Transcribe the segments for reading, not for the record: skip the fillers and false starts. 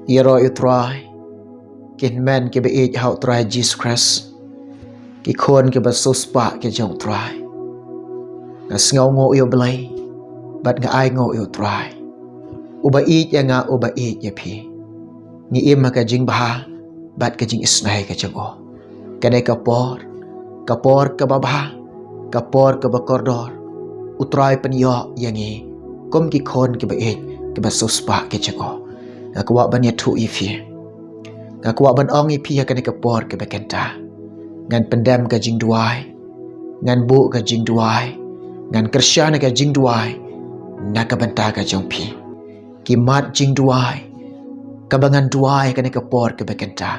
Iro utrai kin men ke be ej hau trai Jesus Christ ki khon ke ba sospa ke jong trai nga sngaw ngo yo blai bat nga ai ngo yo trai uba ej nga uba ej ya phi ni im ka jing ba bat ka jing isnai ka jango kadai kapor ka babha kapor ka bakordor utrai penyo yangi kom ki khon ke ba ej ke ba sospa ke jango nga kwa ban ya thu ifi nga kwa ban ong ipi ka ni kapor ke bekenta ngan pendam ka jing duai ngan bu ka jing duai ngan kersyana ka jing duai na ka banta ka jong pi ki mat jing duai ka bangan duai ka ni kapor ke bekenta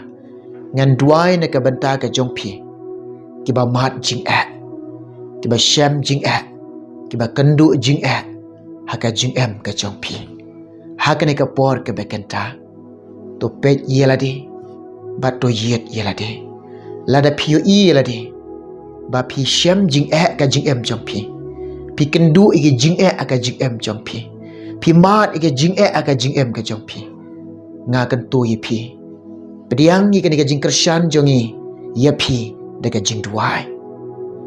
ngan duai na ka banta ka jong pi ki ba mat jing ki ba syam jing ki ba kendu jing ha ka jing ka jong pi ha ka ni kapor ke bekenta to pet yeladi bat to yet yeladi lada phiu i yeladi ba phi shem jing ka jing jong pi kendu ige jing ka jing jong pi mat ige jing ka jing ka jong nga kan to yi phi pediang ni kan ka jing kershan jongi ya phi de ka jing duai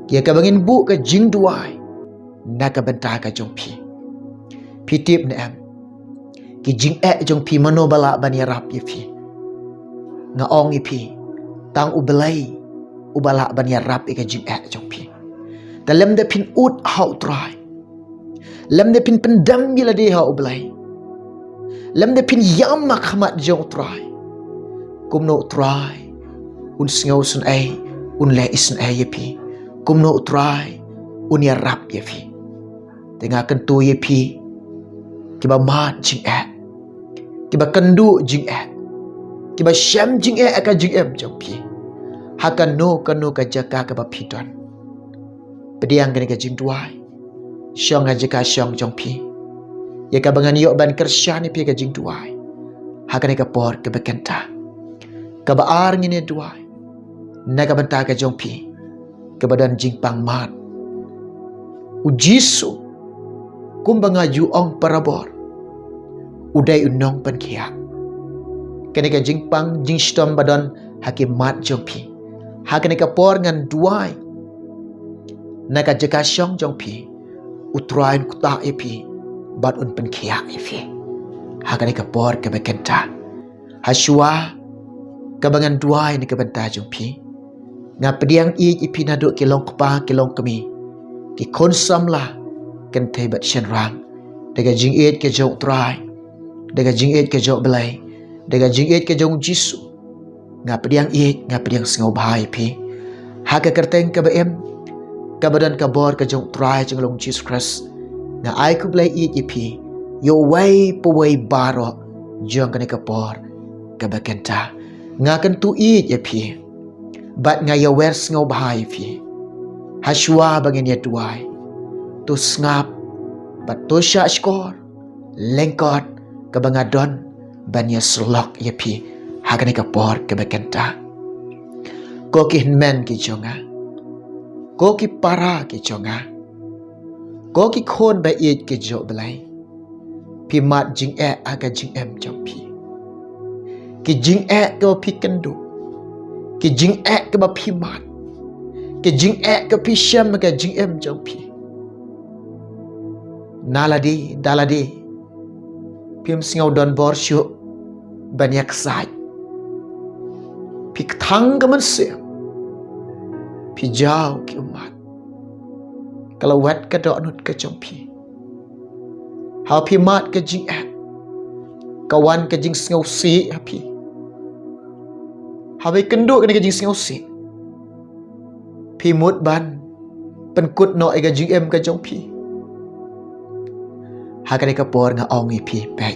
kia ka bangin bu ka jing duai na ka banta ka jong pi tip na am ki jing jong pi mano bala ban ya rap ye phi nga ong ipi tang ubelai ubala ban ya rap ika jing jong pi dalam de pin ut hau try lam de pin pendam bila de hau ubelai lam de pin yam makhamat jong try kumno try un sngau sun ai un le isun ai ye pi kumno try un ya rap ye pi tengah kentu ye pi kiba mat jing kiba kendu jing kiba syam jing aka jing jong pi hakan no kanu ka jaka ka ba pidon pediang kan ka jing duai syong aja ka syong jong pi ya ka bangan yo ban kersyani pi ka jing duai hakan ka por ka bekenta ka ba ar ngine duai na ka banta ka jong pi ka badan jing pang mat ujisu kumbanga ju ong parabor udai unong pan kiak kenika jing pang jing stom badon hakim mat jong pi hakenika por ngan duai naka jeka syong jong pi utrain kuta epi bat un pen kia epi hakenika por ke bekenta haswa kabangan duai ni kebenta jong pi nga pediang i ipi nadu kilong kpa kilong kemi ki konsam la ken thai bat shen rang daga jing et ke jong trai daga jing et ke jong belai daga jing et ke jong jisu nga pediang sngau bahai pi ha ka kerteng ka baem ka badan ka bor ka jong try jong long Jesus Christ nga ai ku blai i pi yo way po way baro jong ka por ka bakenta nga kan tu i pi bat nga yo wer sngau bahai pi haswa bangin ya duai tu snap bat to sha skor lengkot ka bangadon banya slok ya pi hagan ka por ke bekenta ko ki men ki jonga ko ki para ki jonga ko ki khon ba i ki jo blai pi mat jing aga jing jong pi ki jing ko pi kendu ki jing ko ba pi mat ki jing ko pi syam ga jing jong pi naladi daladi pim singau don bor syu banyak sai pik thang ka man se pi jaw ki umat kalau wat ka do nut ka jong pi ha pi mat ka jing kawan ka jing singau si pi ha bai kendu ka jing singau si pi mut ban penkut no ka jing ka jong pi ha ka por nga ong pi pai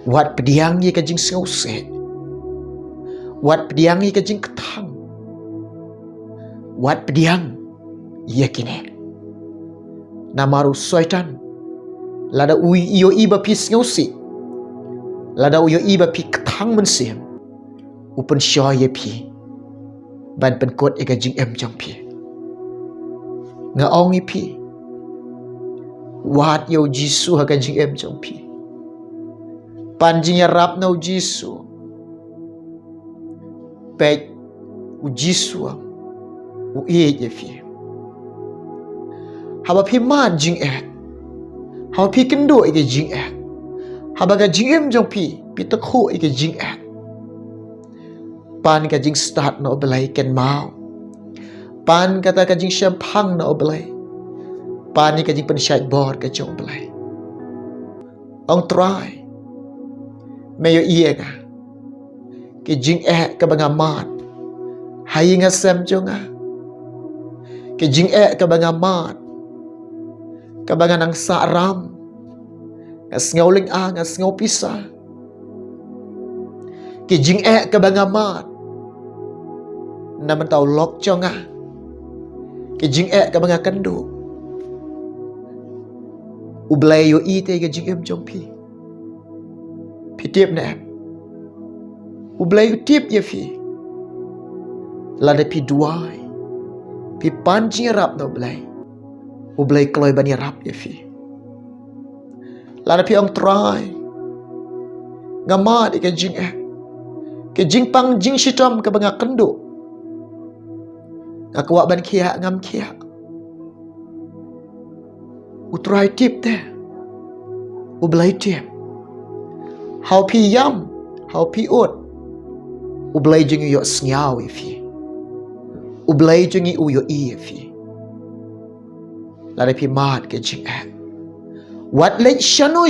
wat pediang ye ka jing sngau se wat pediang ye ka jing kthang wat pediang ye kine namaru soitan lada ui iyo iba pi sngau se lada uyo iba pi kthang man se upan sho ye pi ban pen kot e ka jing jong pi nga ong pi wat yo jisu ha ka jing jong pi Panjing yarap na ujisu. Pek ujisu uye fi. Haba pi man jing haba pi kendo ike jing haba ga jing jong pi takho ike jing Pan ka jing start na oblay ken mau. Pan kata ka jing champang na oblay. Pan ni ka jing pensyait bor ka jong oblay. Ong try. Mayo iya nga. Ki jing ka bangamat. Hayi nga sem jong Ki jing ka bangamat. Ka banganang saaram. Nga sngaw nga sngaw pisa. Ki jing ka bangamat. Naman tau lok jong Ki jing ka bangakandu. Ublay yo ite ka jing jong pi. Pi tiap na Ublay yo tiap ya fi. Lada pi duai. Pi panjing rap na ublay. Ublay kloy bani rap ya fi. Lada pi ong try. Ngamad ika jing Ke jing pang jing shitom ka bangakandu. Ngakwa ban kia ngam kia. Utrai tip te. Ublay tip. How pi yam. How pi ut. Ublay jing yo sngaw ifi. Ublay jing yo ifi. Lada pi mat ke jing Wat lech shano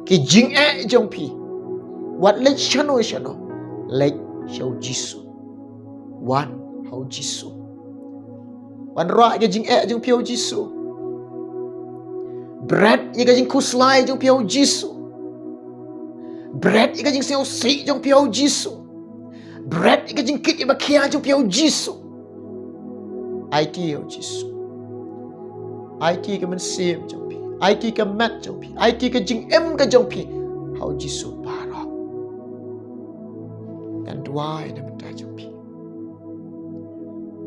Ki jing jong pi. Wat lech shano Lech shau jisu. Wan hau jisu. Wan ra ke jing jong pi hau jisu. Bread ye ke jing kuslai jong pi hau jisu. Bread ye ke jing seo si jong pi hau jisu. Bread ye ke jing kit ye bakia jong pi hau jisu. IT hau jisu. IT ke men sim jong pi. IT ke mat jong pi. IT ke jing ke jong pi. Hau jisu parok. Kan duai na mentai jong pi.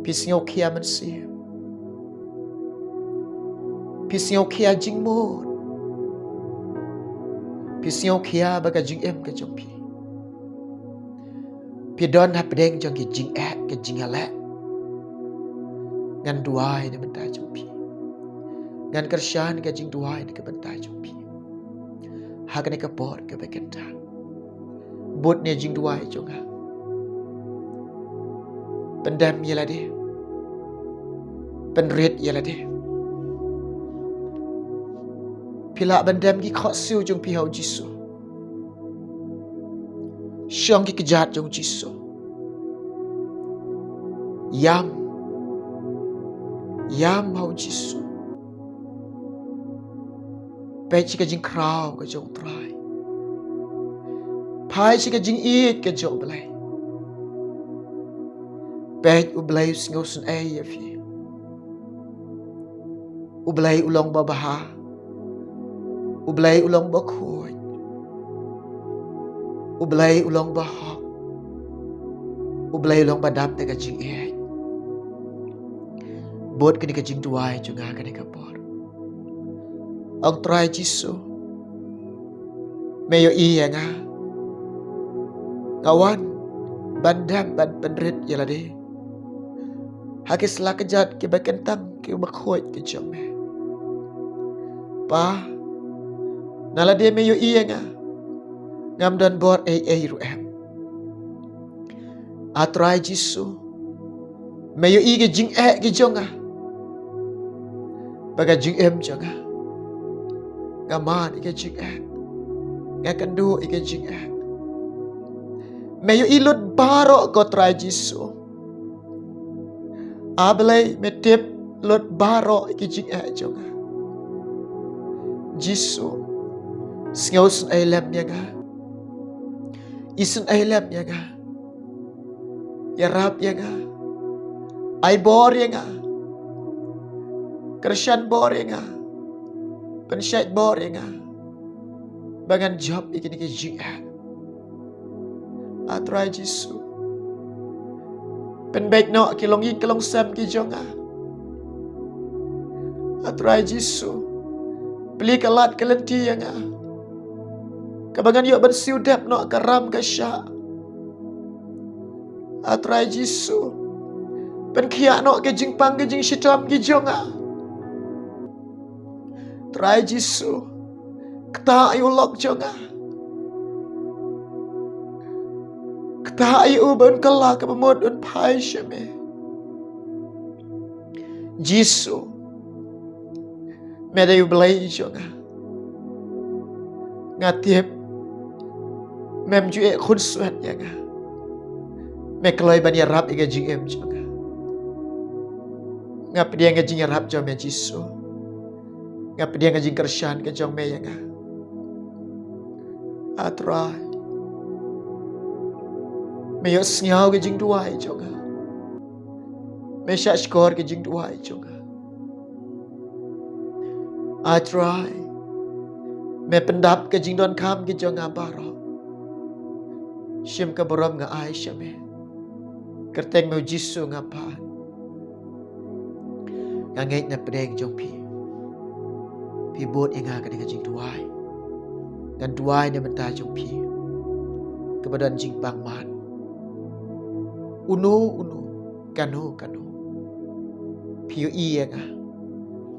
Pisngau kia men sim. Pisngau kia jing mod. Pisngau kia baga jing ke jong pi. Pi don hapdeng jong ki jing ke jing alek. Ngan duai na mentai jong pi. Ngan kersyan ke jing duai na ke mentai jong pi. Hakane ke bor ke bekenta. Bot ne jing duai jong Pendam ialah dia. Penrit ialah dia. Pila pendam ki khot siu jong pi hau jisu. Syong ki kejat jong jisu. Yam hau jisu. Peci ke jing krau ke jong trai. Pai ci ke jing it ke jong belai. Pec ublay sngosun ya fi. Ublay ulong babaha. Ublay ulong bakhoy. Ublay ulong bahok. Ublay ulong badap te ka jing Bot kini ka jing duai junga kani ka bor. Ang try jisu. Mayo iya nga. Kawan bandam ban penrit yala de. Hakis la kejat ke bakentang ke bakhoy ke jome. Pa nala de mayo iya nga. Ngam dan bor ru Atry jisu. Mayo iya jing ke jonga. Baga jing jonga. Ngaman ike jing Ngakandu ike jing Mayo ilut baro ko try jisu. Ablay metip lot baro ike jing jonga. Jisu. Singaw sun ailam niya nga. Isun ailam niya nga. Yarap niya nga. Ay bor niya nga. Kersyan bor niya nga. Pensyait bor niya nga. Bangan job ikin ike jing Atry jisu. Penbaik no kilong yin kilong sam ki jonga. Atry jisu. Beli kalat kelenti yang Kabangan yuk bersiudap no karam kasya. Atrai Jisu. Ben kia no ke jing pang ke jing shitam ke jonga. Trai Jisu. Kta ayu lok jonga. Kta ayu ben kala ke pemod un pai sheme. Jisu. Meda yu belai jonga. Ngatiep. Mem ju e khun suat ya nga. Me keloi ban ya rap iga jing em jonga. Ngap dia nga jing ya rap jong me Jisu. Ngap dia nga jing kershan ke jong me ya nga. Atrai. Me yo sngau ke jing duai jonga. Me syak skor ke jing duai jonga. Atrai. Me pendap ke jing don kam ke jonga baro. Shim ka borom nga ai shame. Kerteng mau Jisu ngapa. Ngait na pedeng jong pi. Pi bot inga ka dengan jing duai. Ngan duai na menta jong pi. Kebadan jing bang mat. Unu kanu. Piu i nga.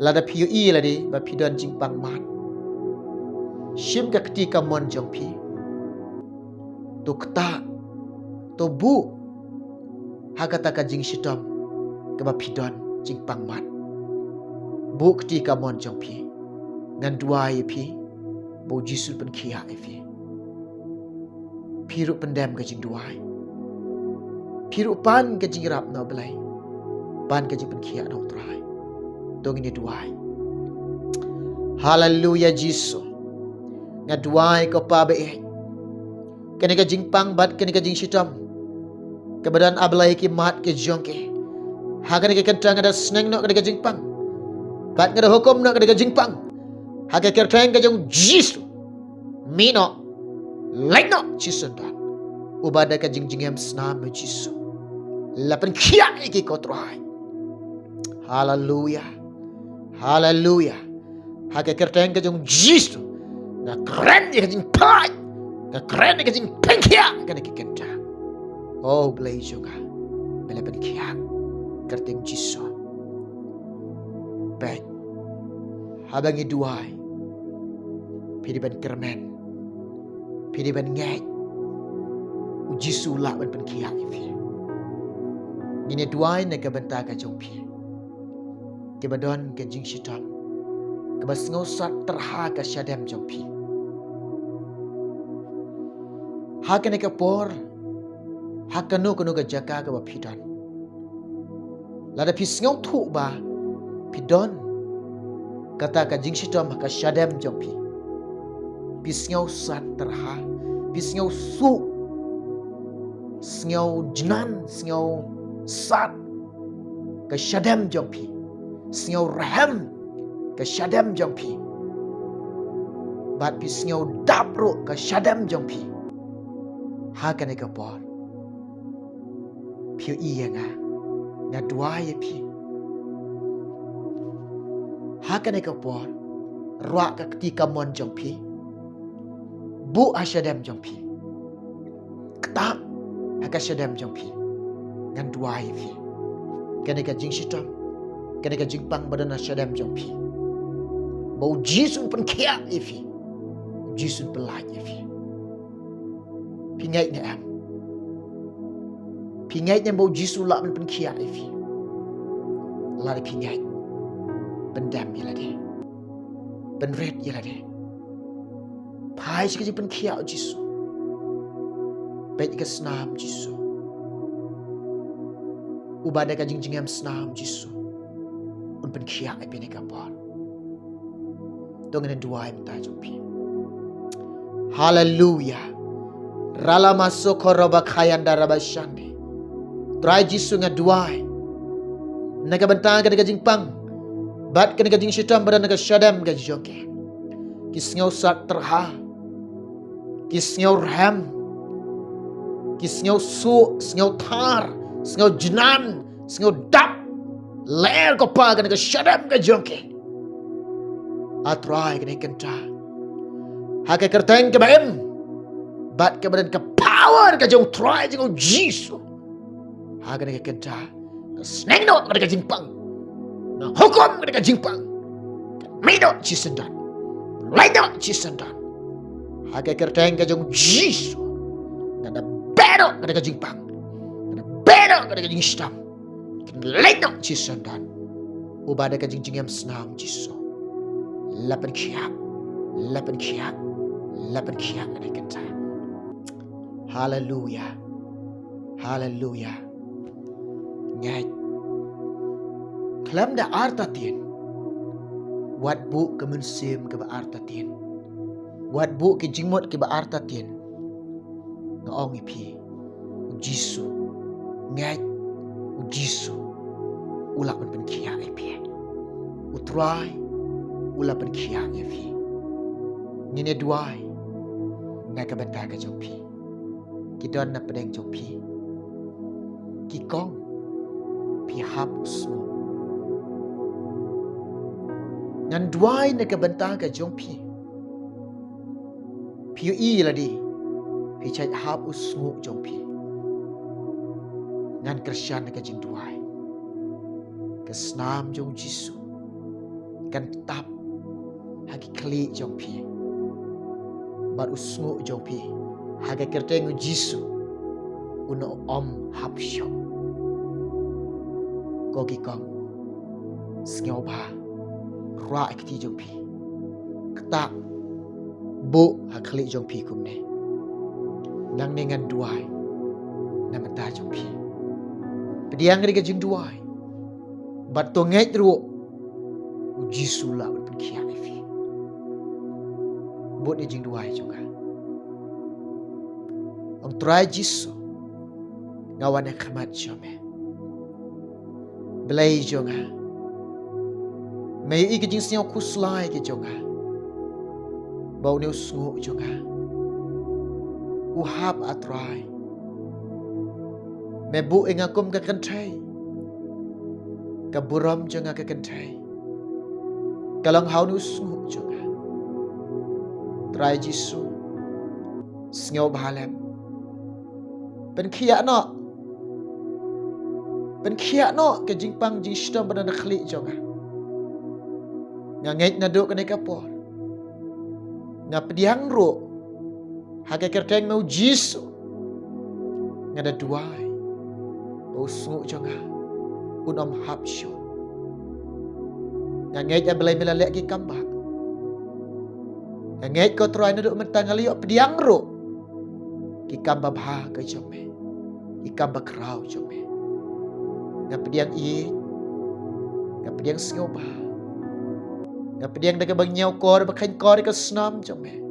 Lada piu i ladi ba pi don jing bang mat. Shim ka ketika mon jong pi. Tu kta. Tu bu. Hakata ka jing shitom. Keba pidon jing pang mat. Bu ketika mon jong pi. Ngan dua ye pi. Bo Jisu pen kia ye pi. Piru pendem ka jing duai. Piru pan ka jing rap no belai. Pan ka jing pen kia no trai. Dong ini duai. Haleluya Jisu. Nga duai ko pa be. Kani ka jing pang bat kani ka jing shitom. Kebadan ablai ki mat ke jongke. Hakan ke kentang ada seneng no ka jing pang. Bat ngada hukum no ka jing pang. Hakan kertang ka jong Jisu. Mino. Like no Jisu dan. Ubada ka jing jingem snam Jisu. Lapan kia iki ko trai. Haleluya. Haleluya. Hakan kertang ka jong Jisu. Na keren ka jing pai. Keren ka jing pengkia kana ki kenta. Oh blai juga. Bela pengkia. Kerteng Jisu. Baik. Habangi duai. Pidi ban kermen. Pidi ban ngai. Jisu la ban pengkia ifi. Ngine duai na ka benta ka jongpi. Ke badon ka jing shitam. Ke bas ngosat terha ka syadam jongpi. Hakan ka por. Hakan no ka jaka ka bapidon. Lada pisngau tu ba pidon. Kata ka jing shitam ka syadam jongpi. Pisngau sat terha. Pisngau su. Sngau jinan, sngau sat ka syadam jongpi. Sngau raham ka syadam jongpi. Bat pisngau dapro ka syadam jongpi. Hakan ka por. Piu iya nga dua ye pi. Hakan ka por. Ruak ka ketika mon jong pi. Bu asyadam jong pi. Ketak haka syadam jong pi. Ngan dua ye pi. Kana ka jing shitam. Kana ka jing pang badan asyadam jong pi. Bau Jisun pen kia ye pi. Jisun pelaj ye pi. Pingai ni am. Pingai ni bau Jisu lah men kia ifi. Lari pingai. Pendam yela de. Penred yela de. Pai sikit pen kia Jisu. Baik ke senam Jisu. Ubada ka jing-jingam senam Jisu. Un pen kia ifi ni kapal. Dongan dua minta jumpi. Hallelujah. Rala masuk koroba kayan daraba shandi. Try Jisu nga duai. Naga bentang ka naga jingpang. Bat ka naga jing shitam badan naga syadam ka joke. Kisngau sat terha. Kisngau ram. Kisngau su, kisngau tar, kisngau jinan, kisngau dap. Ler ko pa ka naga syadam ka joke. Atrai ka naga kenta. Hakai kerteng ke baem. Bat ke badan ke power ke jong try jong Jisu. Hakai ke kenta. Sneng no ke jingpang. Na hukum ke jingpang. Mido Jisendan. Laido Jisendan. Hakai kerteng ke jong Jisu. Na bedo ke jingpang. Na bedo ke jingstam. Laido Jisendan. Ubada ke jingjingam snam Jisu. Lapan kiak. Lapan kiak. Lapan kiak ke kenta. Hallelujah. Hallelujah. Ngay. Kelam da arta tien. Wat bu ke mensim ke ba arta tien. Wat bu ke jingmot ke ba arta tien. Ngaong ipi. Jisu. Ngay. Jisu. Ulak pen kia ipi. Utrai. Ulak pen kia ipi. Nine duai. Ngay ke benda ke jompi. Kidon na pedeng jompi. Kikong. Pi hapus mo. Ngan duai na ke benda ke jompi. Piu i ladi. Pi cai hapus mo jompi. Ngan Krisyan na ke jing duai. Kesnam jong Jisu. Kan tap. Hagi kli jompi. Bar usngu jompi. Haga kerteng Jisu uno om hapsyo. Kogi kong sngaw ba ra ikti jompi. Kta bu hakli jompi kumne. Nang nengan duai na mata jompi. Pediang riga jing duai. Bat to ngai ru Jisu la pen kia ifi. Bu ni jing duai juga. Ang try Jisu ngawan ang kamat jome. Belay jonga. May ikijing siyaw kuslay ki jonga. Bau ni usngu jonga. Uhap atray. May buing akum kakantay. Kaburam jonga kakantay. Kalang haw ni usngu jonga. Try Jisu. Singaw bahalem. Pen kia no. Pen kia no ke jingpang jingshtam pada nakhli jonga. Ngait na do kene kapor. Nga pediang ro. Haga kerteng mau Jisu. Ngada duai. Bau sungu jonga. Unom hapsyo. Ngait ya belai melalek ki kambak. Ngait ko troy na do mentang aliyo pediang ro. Ki kamba bha ke jome. Ikam bakrau jome. Ngapediang i. Ngapediang singoba. Ngapediang daga bangyau kor bakain kor ke senam jome.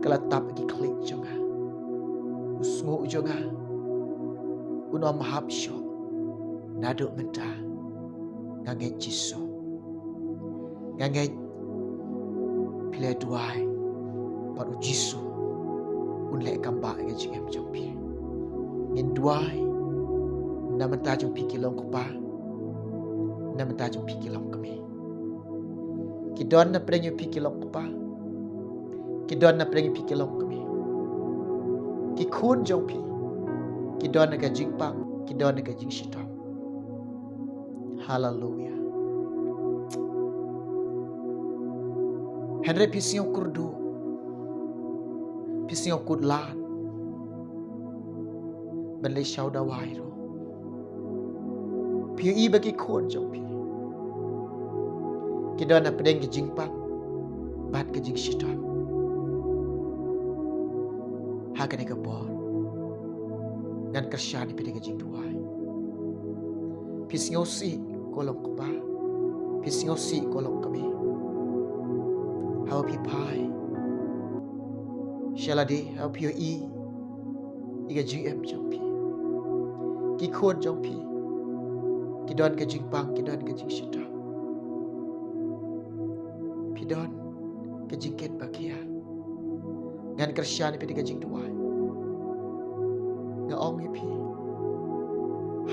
Kelatap ki klik jonga. Usngu jonga. Unom hapsyo. Nado menta. Ngangait Jisu. Ngangait pile duai. Paru Jisu. Unle kamba ke jingem jompi. Ngin duai. Namenta jompi kilong kupa. Namenta jompi kilong kami. Kidon na prenyo pi kilong kupa. Kidon na prenyo pi kilong kami. Kikun jompi. Kidon na ka jingpang. Kidon na ka jing shitam. Hallelujah. Henry pisiyong kurdu. Pisiyong kudlan. Benlay siyaw dawai ro. Piyo iba ki kon jompi. Kidon na pedeng ki jingpang. Bat ki jing shitam. Hakan ka bor. Ngan Krisyan pedeng ki jing duai. Pisiyong si kolong kupa. Pisiyong si kolong kami. How pi pai. Shaladi how piyo i. Iga GM jompi. Kikon jompi. Kidon ke jingpang, kidon ke jing shita. Pidon ke jingket bakia. Ngan Krisyan pi ke jing duai. Nga ong ipi.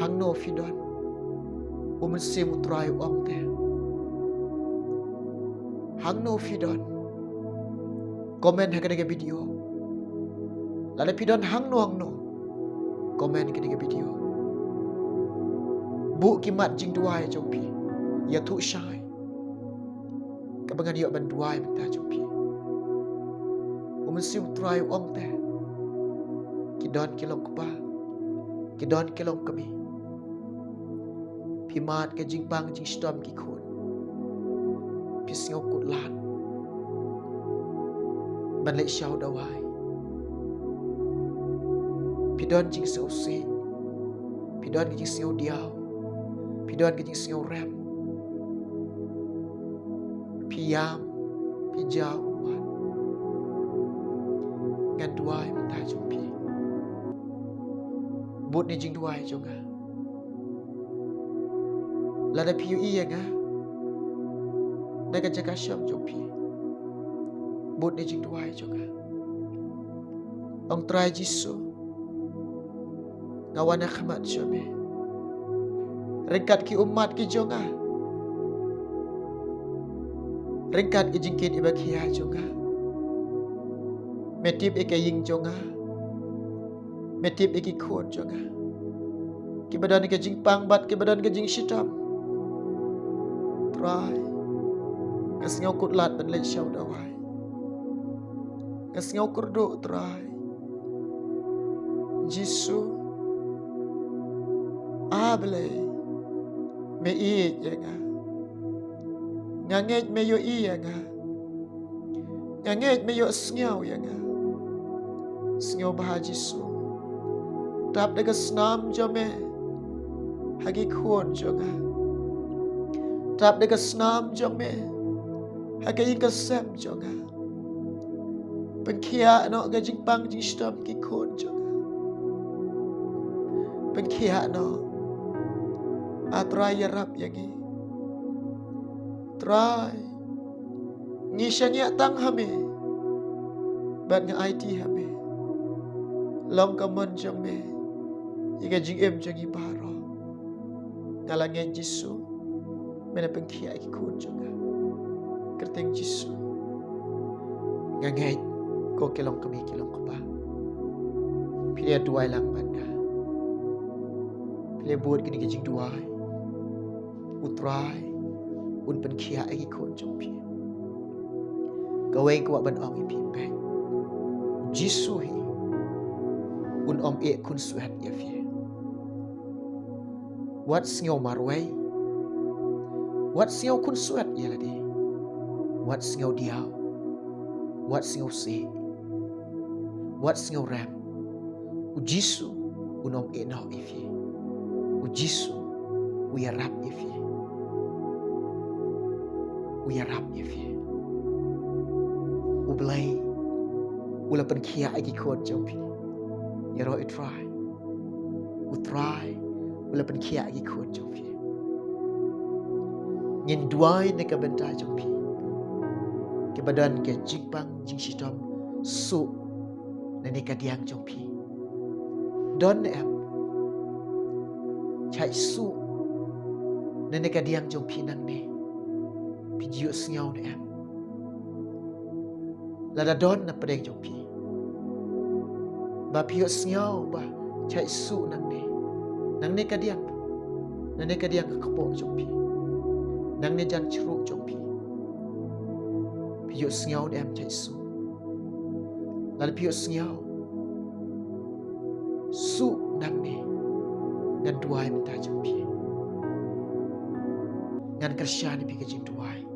Hang no fidon. Umen semu try ong te. Hang no fidon. Komen hakan ke video. Lalu pidon hang no. Komen ke video. Bu kimat jing duai jompi. Ya tu syai. Kebangan yok ban duai menta jompi. Umensiu try ong teh. Kidon kilong kepa. Kidon kilong kami. Pimat ke jing bang jing storm ki khun. Pisngau kut lan. Ban lek syau dawai. Pidon jing seu si. Pidon ke jing seu diau. Pidon ke jing seu rem. Piyam, pijau wan. Ngan duai menta jumpi. Bút ni jing duai jonga. Lada piu iya nga. Daga jaga syam jumpi. Bút ni jing duai jonga. Ong try jisu. Ngawana khamat syame. Ringkat ki umat ki jonga. Ringkat ki jingkit ibakia jonga. Metip eke ying jonga. Metip eke khot jonga. Ki badan ke jing pang bat ki badan ke jing shitam. Try. Ngasngau kut lat ban lek syau dawai. Ngasngau kurdo try. Jisu. Able. Me iya jonga. Ngangej me yo iya nga. Ngangej me yo sngau ya nga. Sngau bahaji su. Tap daga snam jame. Hagi khon jonga. Tap daga snam jame. Hagi ika sem jonga. Pengkia no ga jing pang jing stam ki khon jonga. Pengkia no. Atrai yarap yangi. Try. Ngisanya tang hame. Bat nga IT hame. Long kamon jang me. Ika jing em jang ibaro. Ngalangan Jisu. Mena pengkia iki kun jonga. Kerteng Jisu. Ngangay ko kilong kami kilong kapa. Pilih duai lang banda. Pilih buat kini jing duai. Utrai. Un pen kia agi kon jompi. Kawai kwa ban ong ipi bang. Jisu hi. Un om e kun suhat ya fi. Wat sngau marwai. Wat sngau kun suhat ya ladi. Wat sngau diau. Wat sngau se. Wat sngau ram. U Jisu un om e no ifi. U Jisu u ya rap ifi. Uyarap ya fi. Ublay. Ula pen kia agi khot jompi. Yaro try. Utry. Ula pen kia agi khot jompi. Ngin duai ne ka benta jompi. Ke badan ke jingpang jing sitom su ne ne ka diang jompi. Don em. Chai su ne ne ka diang jompi nang ne. Pijiu sngau ni em. Lada don na pedeng jompi. Ba piu sngau ba chai su nang ne. Nang ne kadiang. Nang ne kadiang ke kepo jompi. Nang ne jan ceruk jompi. Piu sngau ni em chai su. Lada piu sngau. Su nang ne. Ngan duai minta jompi. Ngan kersyani pi ke jing duai.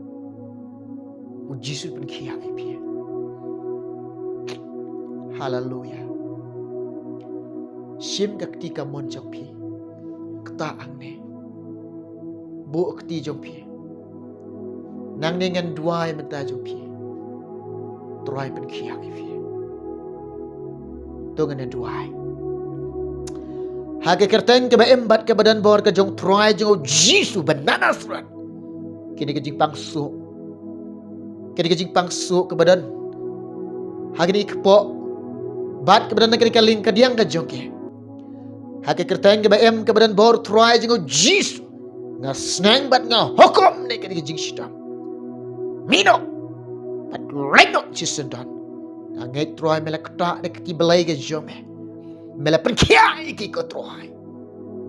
Jisu pun kia ipi. Haleluya. Sim kakti ka mon jompi. Kta angne. Bu akti jompi. Nang dengan duai menta jompi. Tuai pun kia ipi. Tungan duai. Hake kerteng ke embat ke badan bor ke jong tuai jong Jisu banana surat. Kini ke jing pangsu. Kini kejing pangsu ke badan. Hagi ni kepo. Bat ke badan kini kaling ke diang ke jongke. Hagi kerteng ke baem ke badan bor try jengo Jisu. Nga snang bat nga hukum ni kini kejing sitam. Mino. Bat reno Jisu dan. Angai troy mela kta de ki belai ke jome. Mela perkia ki ko troy.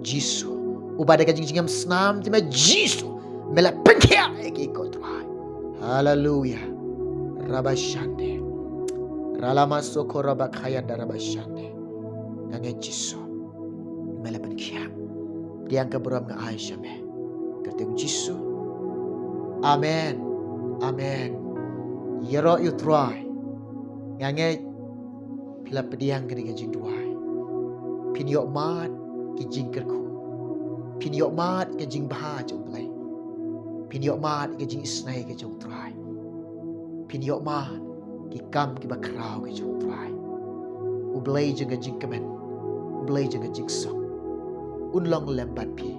Jisu. Ubada ka jingam snam ti me Jisu. Mela perkia ki ko troy. Hallelujah. Rabashande. Ralama soko rabakaya darabashande. Ngangai Jisu. Mela perkia. Diang ka buram nga Aisyah me. Kerteng Jisu. Amen. Amen. Yero you try. Ngangai pila pediang kini ke jing duai. Piniyok mat ke jing kerku. Piniyok mat ke jing baha jong belai. Piniyok mat ke jing isnai ke jong try. Piniyok mat ke kam ke bakrau ke jong try. Ublai jeng ke jing kemen. Ublai jeng ke jing sok. Unlong lembat pi.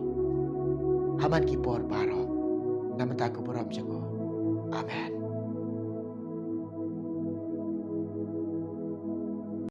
Haman ki por baro. Namata ko boram jengo. Amen.